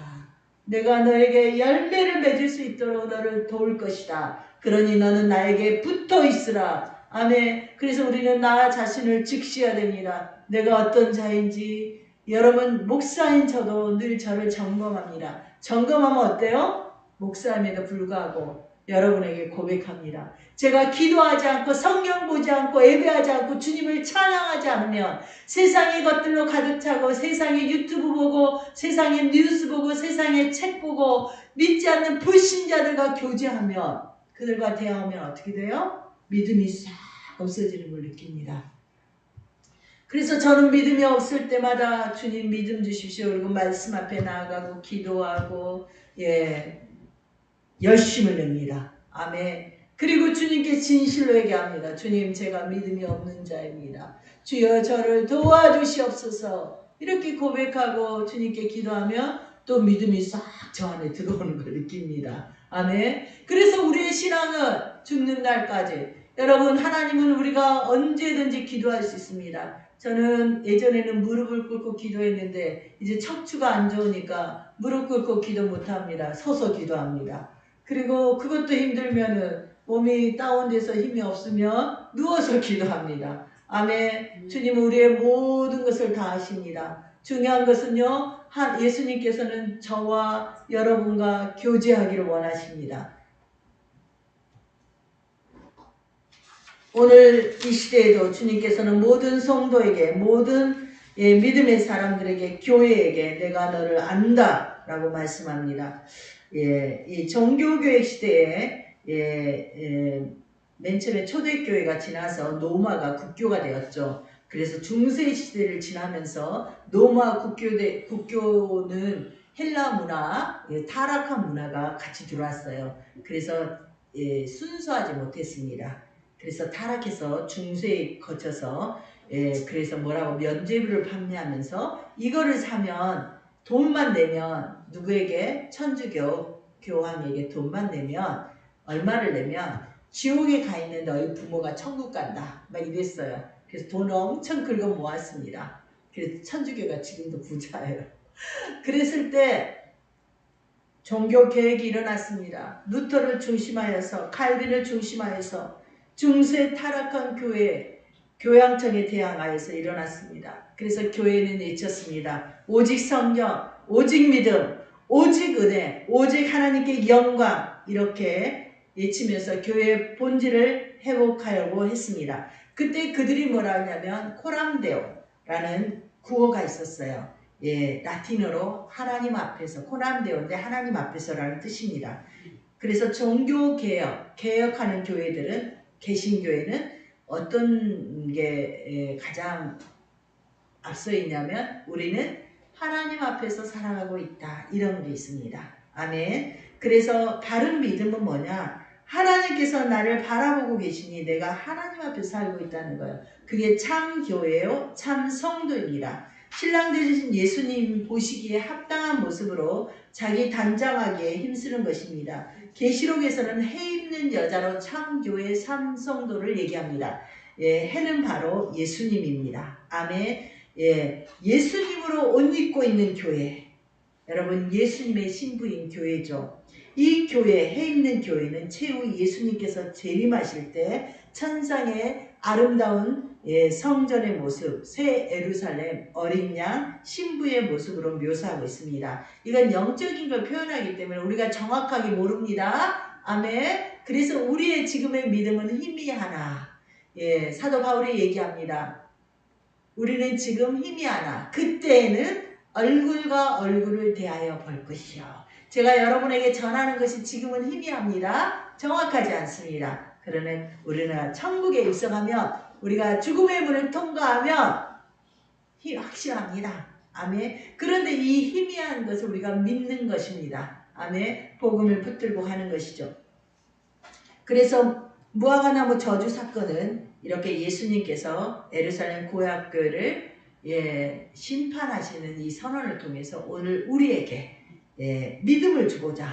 내가 너에게 열매를 맺을 수 있도록 너를 도울 것이다. 그러니 너는 나에게 붙어 있으라. 아멘. 그래서 우리는 나 자신을 직시해야 됩니다. 내가 어떤 자인지 여러분 목사인 저도 늘 저를 점검합니다. 점검하면 어때요? 목사임에도 불구하고 여러분에게 고백합니다. 제가 기도하지 않고 성경 보지 않고 예배하지 않고 주님을 찬양하지 않으면 세상의 것들로 가득 차고 세상의 유튜브 보고 세상의 뉴스 보고 세상의 책 보고 믿지 않는 불신자들과 교제하면 그들과 대화하면 어떻게 돼요? 믿음이 싹 없어지는 걸 느낍니다. 그래서 저는 믿음이 없을 때마다 주님 믿음 주십시오. 그리고 말씀 앞에 나아가고 기도하고 열심을 냅니다. 아멘. 그리고 주님께 진실로 얘기합니다. 주님 제가 믿음이 없는 자입니다. 주여 저를 도와주시옵소서. 이렇게 고백하고 주님께 기도하면 또 믿음이 싹 저 안에 들어오는 걸 느낍니다. 아멘. 그래서 우리의 신앙은 죽는 날까지 여러분 하나님은 우리가 언제든지 기도할 수 있습니다. 저는 예전에는 무릎을 꿇고 기도했는데 이제 척추가 안 좋으니까 무릎 꿇고 기도 못합니다. 서서 기도합니다. 그리고 그것도 힘들면은 몸이 다운돼서 힘이 없으면 누워서 기도합니다. 아멘. 주님은 우리의 모든 것을 다 아십니다. 중요한 것은요, 예수님께서는 저와 여러분과 교제하기를 원하십니다. 오늘 이 시대에도 주님께서는 모든 성도에게, 모든 믿음의 사람들에게, 교회에게 내가 너를 안다 라고 말씀합니다. 이 종교교회 시대에 맨 처음에 초대교회가 지나서 로마가 국교가 되었죠. 그래서 중세 시대를 지나면서 로마 국교는 헬라 문화, 타락한 문화가 같이 들어왔어요. 그래서 순수하지 못했습니다. 그래서 타락해서 중세에 거쳐서 그래서 뭐라고 면죄부를 판매하면서 이거를 사면 돈만 내면 누구에게 천주교 교황에게 돈만 내면 얼마를 내면 지옥에 가 있는 너희 부모가 천국 간다 막 이랬어요. 그래서 돈 엄청 긁어 모았습니다. 그래서 천주교가 지금도 부자예요. 그랬을 때 종교 개혁이 일어났습니다. 루터를 중심하여서 칼빈을 중심하여서 중세 타락한 교회 교양청에 대항하여서 일어났습니다. 그래서 교회는 외쳤습니다. 오직 성경, 오직 믿음, 오직 은혜, 오직 하나님께 영광 이렇게 외치면서 교회의 본질을 회복하려고 했습니다. 그때 그들이 뭐라 하냐면 코람데오라는 구호가 있었어요. 라틴어로 하나님 앞에서, 코람데오인데 하나님 앞에서라는 뜻입니다. 그래서 개혁하는 교회들은, 개신교회는 어떤 게 가장 앞서 있냐면 우리는 하나님 앞에서 살아가고 있다 이런 게 있습니다. 아멘. 그래서 바른 믿음은 뭐냐? 하나님께서 나를 바라보고 계시니 내가 하나님 앞에 살고 있다는 거예요. 그게 참 교회요, 참 성도입니다. 신랑 되신 예수님 보시기에 합당한 모습으로 자기 단장하기에 힘쓰는 것입니다. 계시록에서는 해 입는 여자로 참 교회 참 성도를 얘기합니다. 해는 바로 예수님입니다. 아멘. 예수님으로 옷 입고 있는 교회. 여러분, 예수님의 신부인 교회죠. 이 교회, 해 있는 교회는 최후 예수님께서 재림하실 때 천상의 아름다운 성전의 모습, 새 예루살렘, 어린 양, 신부의 모습으로 묘사하고 있습니다. 이건 영적인 걸 표현하기 때문에 우리가 정확하게 모릅니다. 아멘. 그래서 우리의 지금의 믿음은 희미하나. 사도 바울이 얘기합니다. 우리는 지금 희미하나 그때에는 얼굴과 얼굴을 대하여 볼 것이요. 제가 여러분에게 전하는 것이 지금은 희미합니다. 정확하지 않습니다. 그러나 우리는 천국에 입성하면 우리가 죽음의 문을 통과하면 확실합니다. 아멘. 그런데 이 희미한 것을 우리가 믿는 것입니다. 아멘. 복음을 붙들고 가는 것이죠. 그래서 무화과나무 저주 사건은 이렇게 예수님께서 예루살렘 고약교를 심판하시는 이 선언을 통해서 오늘 우리에게 믿음을 주고자,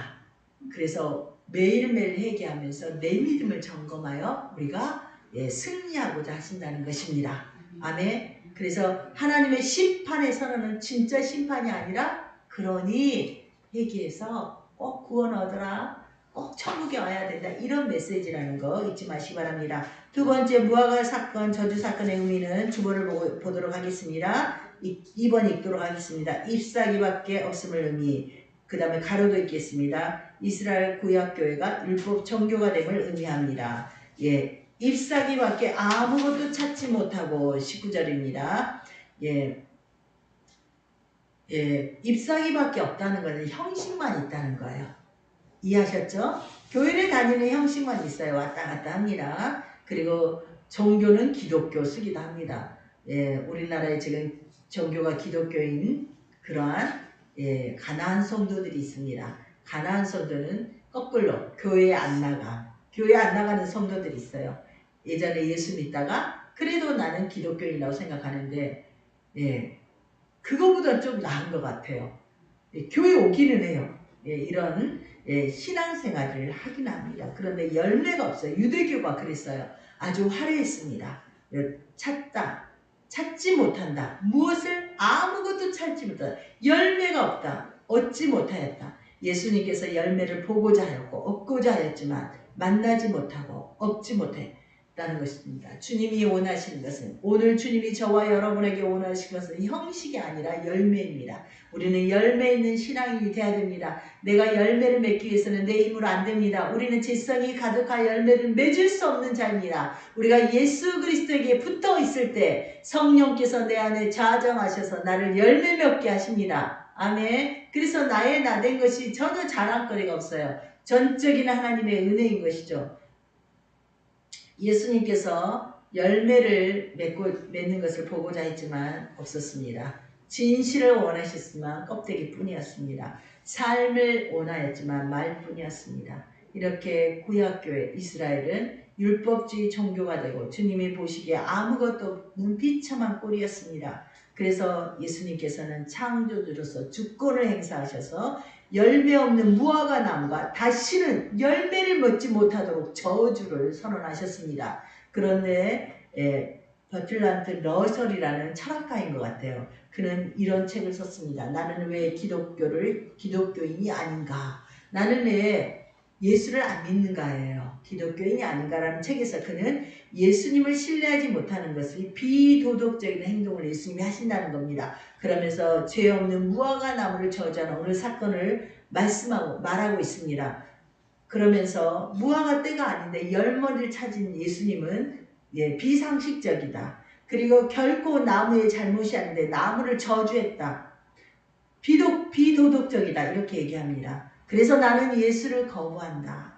그래서 매일매일 회개하면서 내 믿음을 점검하여 우리가 승리하고자 하신다는 것입니다. 아멘. 그래서 하나님의 심판의 선언은 진짜 심판이 아니라 그러니 회개해서 꼭 구원 얻어라, 꼭 천국에 와야 된다, 이런 메시지라는 거 잊지 마시기 바랍니다. 두 번째, 무화과 사건, 저주 사건의 의미는 주보를 보도록 하겠습니다. 2번 읽도록 하겠습니다. 잎사귀밖에 없음을 의미. 그 다음에 가로도 읽겠습니다. 이스라엘 구약교회가 율법 정교가 됨을 의미합니다. 잎사귀밖에 아무것도 찾지 못하고 19절입니다. 잎사귀밖에 없다는 것은 형식만 있다는 거예요. 이해하셨죠? 교회를 다니는 형식만 있어요. 왔다 갔다 합니다. 그리고 종교는 기독교 쓰기도 합니다. 우리나라에 지금 종교가 기독교인 그러한 가나안 성도들이 있습니다. 가나안 성도는 거꾸로 교회에 안 나가는 성도들이 있어요. 예전에 예수 믿다가 그래도 나는 기독교인이라고 생각하는데 그거보다 좀 나은 것 같아요. 교회 오기는 해요. 이런 신앙생활을 하긴 합니다. 그런데 열매가 없어요. 유대교가 그랬어요. 아주 화려했습니다. 찾지 못한다. 무엇을? 아무것도 찾지 못한다. 열매가 없다. 얻지 못하였다. 예수님께서 열매를 보고자 하였고 얻고자 하였지만 만나지 못하고 얻지 못했다는 것입니다. 주님이 원하시는 것은, 오늘 주님이 저와 여러분에게 원하시는 것은 형식이 아니라 열매입니다. 우리는 열매 있는 신앙이 되어야 됩니다. 내가 열매를 맺기 위해서는 내 힘으로 안 됩니다. 우리는 지성이 가득한 열매를 맺을 수 없는 자입니다. 우리가 예수 그리스도에게 붙어 있을 때 성령께서 내 안에 자정하셔서 나를 열매 맺게 하십니다. 아멘. 그래서 나의 나 된 것이 전혀 자랑거리가 없어요. 전적인 하나님의 은혜인 것이죠. 예수님께서 열매를 맺는 것을 보고자 했지만 없었습니다. 진실을 원하셨지만 껍데기뿐이었습니다. 삶을 원하였지만 말뿐이었습니다. 이렇게 구약교회 이스라엘은 율법주의 종교가 되고 주님이 보시기에 아무것도 없는 비참한 꼴이었습니다. 그래서 예수님께서는 창조주로서 주권을 행사하셔서 열매 없는 무화과 나무가 다시는 열매를 맺지 못하도록 저주를 선언하셨습니다. 그런데 버틀란트 러설이라는 철학가인 것 같아요. 그는 이런 책을 썼습니다. 나는 왜 기독교인이 아닌가? 나는 왜 예수를 안 믿는가예요. 기독교인이 아닌가라는 책에서 그는 예수님을 신뢰하지 못하는 것이 비도덕적인 행동을 예수님이 하신다는 겁니다. 그러면서 죄 없는 무화과 나무를 저주하는 오늘 사건을 말하고 있습니다. 그러면서 무화과 때가 아닌데 열머리를 찾은 예수님은 비상식적이다. 그리고 결코 나무의 잘못이 아닌데 나무를 저주했다. 비도덕적이다. 이렇게 얘기합니다. 그래서 나는 예수를 거부한다.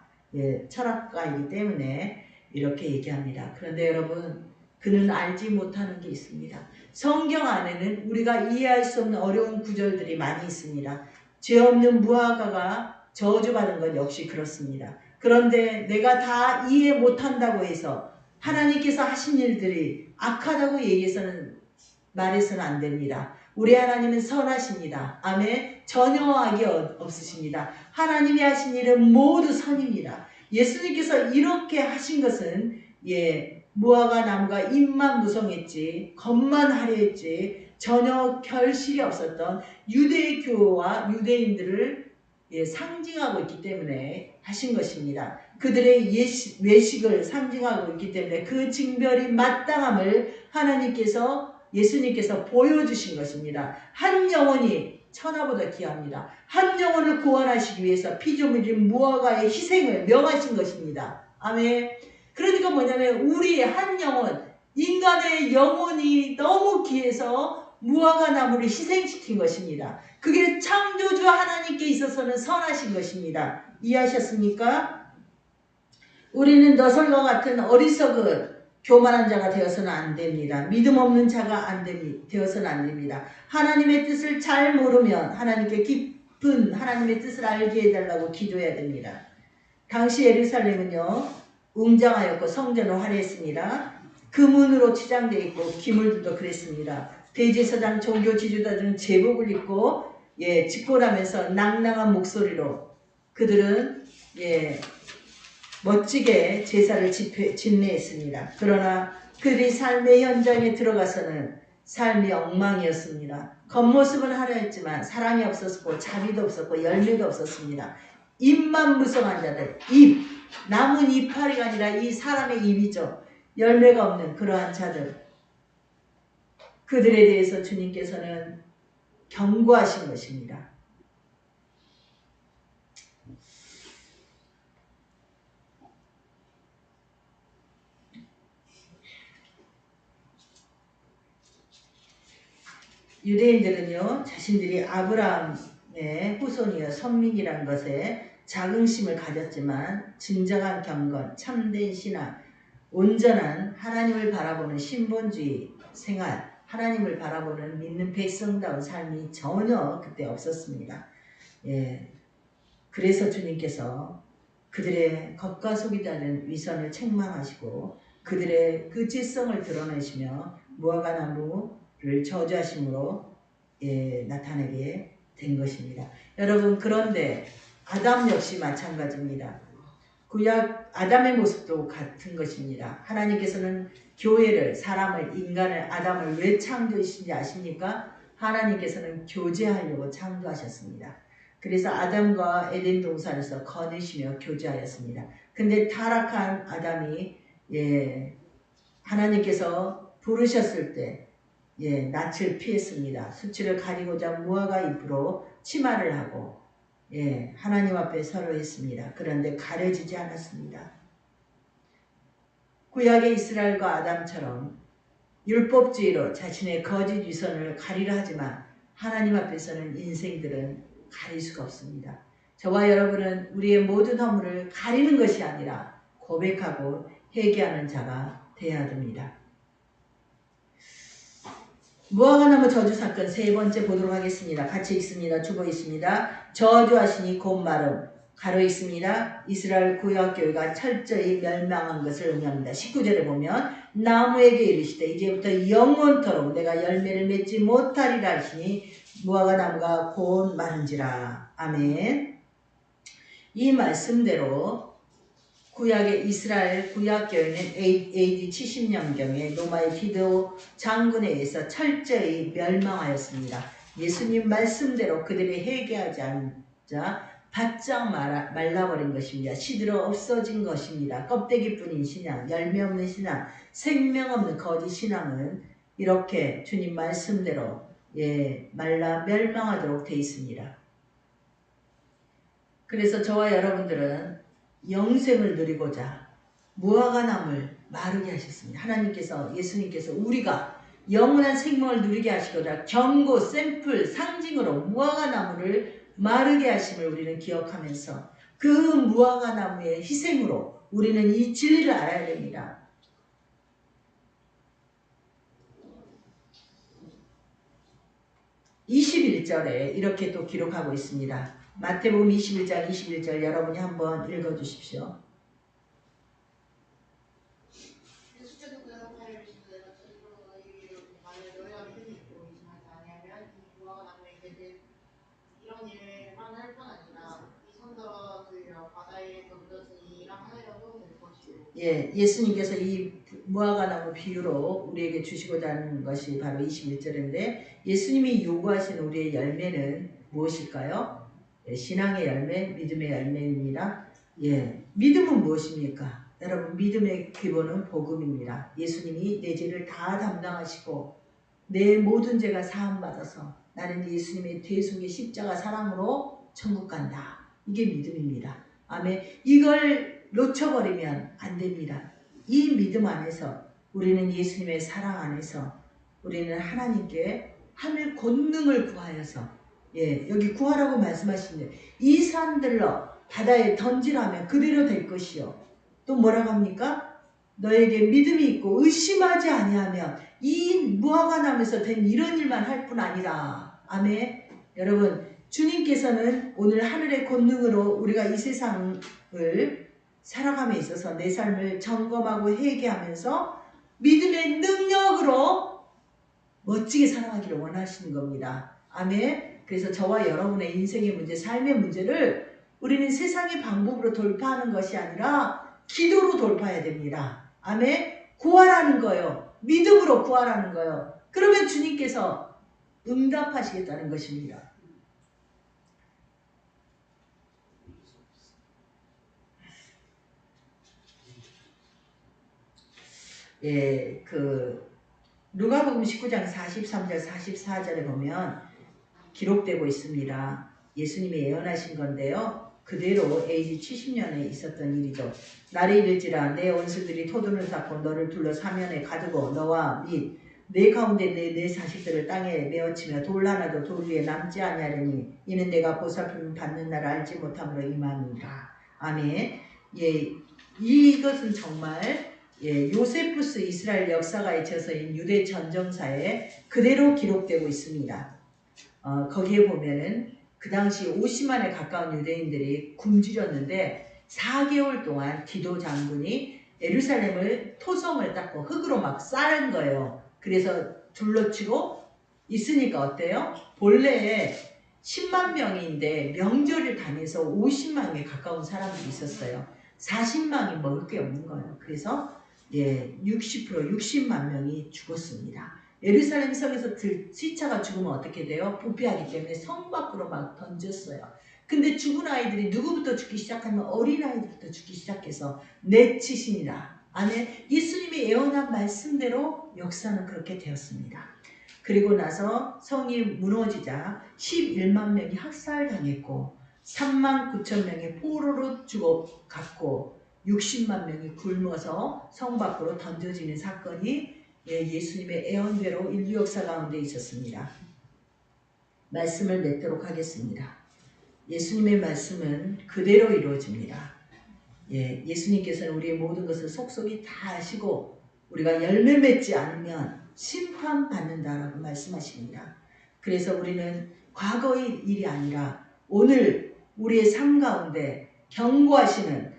철학가이기 때문에 이렇게 얘기합니다. 그런데 여러분, 그는 알지 못하는 게 있습니다. 성경 안에는 우리가 이해할 수 없는 어려운 구절들이 많이 있습니다. 죄 없는 무화과가 저주받은 건 역시 그렇습니다. 그런데 내가 다 이해 못한다고 해서 하나님께서 하신 일들이 악하다고 말해서는 안 됩니다. 우리 하나님은 선하십니다. 아멘. 전혀 악이 없으십니다. 하나님이 하신 일은 모두 선입니다. 예수님께서 이렇게 하신 것은 무화과 나무가 입만 무성했지 겉만 화려했지 전혀 결실이 없었던 유대의 교와 유대인들을 상징하고 있기 때문에 하신 것입니다. 그들의 외식을 상징하고 있기 때문에 그 징별이 마땅함을 예수님께서 보여주신 것입니다. 한 영혼이 천하보다 귀합니다. 한 영혼을 구원하시기 위해서 피좀 흘린 무화과의 희생을 명하신 것입니다. 아멘. 그러니까 뭐냐면 우리 한 영혼, 인간의 영혼이 너무 귀해서 무화과 나무를 희생시킨 것입니다. 그게 창조주 하나님께 있어서는 선하신 것입니다. 이해하셨습니까? 우리는 너설과 같은 어리석은 교만한 자가 되어서는 안 됩니다. 믿음 없는 자가 되어서는 안 됩니다. 하나님의 뜻을 잘 모르면 하나님께 깊은 하나님의 뜻을 알게 해달라고 기도해야 됩니다. 당시 예루살렘은요, 웅장하였고 성전은 화려했습니다. 금은으로 치장되어 있고 기물들도 그랬습니다. 대제사장, 종교 지도자들은 제복을 입고 직분하면서 낭낭한 목소리로 그들은 멋지게 제사를 집례했습니다. 그러나 그들이 삶의 현장에 들어가서는 삶이 엉망이었습니다. 겉모습은 화려했지만 사랑이 없었고 자비도 없었고 열매도 없었습니다. 입만 무성한 자들, 나무 이파리가 아니라 이 사람의 입이죠. 열매가 없는 그러한 자들, 그들에 대해서 주님께서는 경고하신 것입니다. 유대인들은요, 자신들이 아브라함의 후손이여 선민이라는 것에 자긍심을 가졌지만 진정한 경건, 참된 신앙, 온전한 하나님을 바라보는 신본주의 생활, 하나님을 바라보는 믿는 백성다운 삶이 전혀 그때 없었습니다. 그래서 주님께서 그들의 겉과 속이 다른 위선을 책망하시고 그들의 그 죄성을 드러내시며 무화과나무를 저주하심으로 나타내게 된 것입니다. 여러분, 그런데 아담 역시 마찬가지입니다. 구약 아담의 모습도 같은 것입니다. 하나님께서는 교회를, 사람을, 인간을, 아담을 왜 창조하신지 아십니까? 하나님께서는 교제하려고 창조하셨습니다. 그래서 아담과 에덴 동산에서 거느시며 교제하였습니다. 근데 타락한 아담이 하나님께서 부르셨을 때 낯을 피했습니다. 수치를 가리고자 무화과 잎으로 치마를 하고 하나님 앞에 서로 했습니다. 그런데 가려지지 않았습니다. 구약의 이스라엘과 아담처럼 율법주의로 자신의 거짓 위선을 가리려 하지만 하나님 앞에서는 인생들은 가릴 수가 없습니다. 저와 여러분은 우리의 모든 허물을 가리는 것이 아니라 고백하고 회개하는 자가 돼야 됩니다. 무화과나무 저주 사건 세 번째 보도록 하겠습니다. 같이 읽습니다. 주보 있습니다. 저주하시니 곧 마름 가로 있습니다. 이스라엘 구약교회가 철저히 멸망한 것을 의미합니다. 19절에 보면 나무에게 이르시되 이제부터 영원토록 내가 열매를 맺지 못하리라 하시니 무화과나무가 곧 마른지라. 아멘. 이 말씀대로 구약의 이스라엘 구약교회는 AD 70년경에 로마의 디도 장군에 의해서 철저히 멸망하였습니다. 예수님 말씀대로 그들이 회개하지 않자 바짝 말라버린 것입니다. 시들어 없어진 것입니다. 껍데기뿐인 신앙, 열매 없는 신앙, 생명 없는 거짓 신앙은 이렇게 주님 말씀대로 말라 멸망하도록 되어 있습니다. 그래서 저와 여러분들은 영생을 누리고자 무화과나무를 마르게 하셨습니다. 하나님께서 예수님께서 우리가 영원한 생명을 누리게 하시고자 경고, 샘플, 상징으로 무화과나무를 마르게 하심을 우리는 기억하면서 그 무화과나무의 희생으로 우리는 이 진리를 알아야 됩니다. (21절에) 이렇게 또 기록하고 있습니다. 마태복음 21장 21절 여러분이 한번 읽어주십시오. 예수님께서 이 무화과나무 비유로 우리에게 주시고자 하는 것이 바로 21절인데 예수님이 요구하시는 우리의 열매는 무엇일까요? 신앙의 열매, 믿음의 열매입니다. 믿음은 무엇입니까? 여러분, 믿음의 기본은 복음입니다. 예수님이 내 죄를 다 담당하시고 내 모든 죄가 사함받아서 나는 예수님의 대속의 십자가 사랑으로 천국 간다. 이게 믿음입니다. 아멘. 이걸 놓쳐버리면 안 됩니다. 이 믿음 안에서 우리는 예수님의 사랑 안에서 우리는 하나님께 하늘 권능을 구하여서 여기 구하라고 말씀하시는데 이 산들로 바다에 던지라면 그대로 될 것이요. 또 뭐라고 합니까? 너에게 믿음이 있고 의심하지 아니하면 이 무화과나무에서 된 이런 일만 할 뿐 아니라. 아멘. 여러분, 주님께서는 오늘 하늘의 권능으로 우리가 이 세상을 살아감에 있어서 내 삶을 점검하고 회개하면서 믿음의 능력으로 멋지게 살아가기를 원하시는 겁니다. 아멘. 그래서 저와 여러분의 인생의 문제, 삶의 문제를 우리는 세상의 방법으로 돌파하는 것이 아니라 기도로 돌파해야 됩니다. 아멘. 구하라는 거예요. 믿음으로 구하라는 거예요. 그러면 주님께서 응답하시겠다는 것입니다. 누가복음 19장 43절 44절에 보면 기록되고 있습니다. 예수님이 예언하신 건데요. 그대로 AD 70년에 있었던 일이죠. 날이 이를지라 내 원수들이 토둔을 쌓고 너를 둘러 사면에 가두고 너와 및 내 가운데 내 자식들을 땅에 메어치며 돌 하나도 돌 위에 남지 아니하리니 이는 내가 보살핌 받는 날을 알지 못함으로 임함이라. 아멘. 이것은 정말 요세푸스 이스라엘 역사가의 저서인 유대 전정사에 그대로 기록되고 있습니다. 거기에 보면은 그 당시 50만에 가까운 유대인들이 굶주렸는데 4개월 동안 디도 장군이 예루살렘을 토성을 닦고 흙으로 막 쌓은 거예요. 그래서 둘러치고 있으니까 어때요? 본래 10만 명인데 명절을 다녀서 50만에 가까운 사람들이 있었어요. 40만이 먹을 게 없는 거예요. 그래서 60만 명이 죽었습니다. 예루살렘 성에서 시차가 죽으면 어떻게 돼요? 부패하기 때문에 성 밖으로 막 던졌어요. 근데 죽은 아이들이 누구부터 죽기 시작하면 어린아이들부터 죽기 시작해서 내치시니라. 아멘. 예수님이 예언한 말씀대로 역사는 그렇게 되었습니다. 그리고 나서 성이 무너지자 11만 명이 학살당했고 3만 9천 명이 포로로 죽어갔고 60만 명이 굶어서 성 밖으로 던져지는 사건이 예수님의 예언대로 인류 역사 가운데 있었습니다. 말씀을 맺도록 하겠습니다. 예수님의 말씀은 그대로 이루어집니다. 예수님께서는 우리의 모든 것을 속속이 다 아시고 우리가 열매 맺지 않으면 심판받는다라고 말씀하십니다. 그래서 우리는 과거의 일이 아니라 오늘 우리의 삶 가운데 경고하시는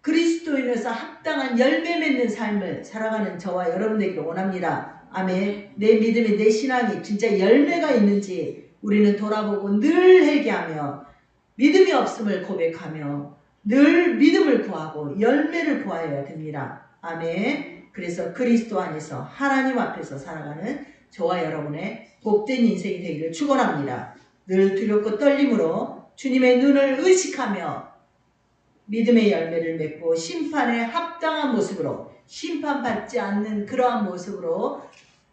그리스도인으로서 합당한 열매 맺는 삶을 살아가는 저와 여러분 되기를 원합니다. 아멘. 내 믿음이, 내 신앙이 진짜 열매가 있는지 우리는 돌아보고 늘 회개하며 믿음이 없음을 고백하며 늘 믿음을 구하고 열매를 구하여야 됩니다. 아멘. 그래서 그리스도 안에서 하나님 앞에서 살아가는 저와 여러분의 복된 인생이 되기를 축원합니다. 늘 두렵고 떨림으로 주님의 눈을 의식하며 믿음의 열매를 맺고 심판에 합당한 모습으로, 심판받지 않는 그러한 모습으로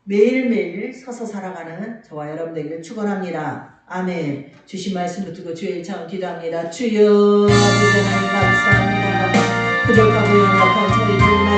매일매일 서서 살아가는 저와 여러분 되기를 축원합니다. 아멘. 주신 말씀 붙들고 주의 일창을 기도합니다. 주여, 아버지 하나님 감사합니다. 부족하고 연약한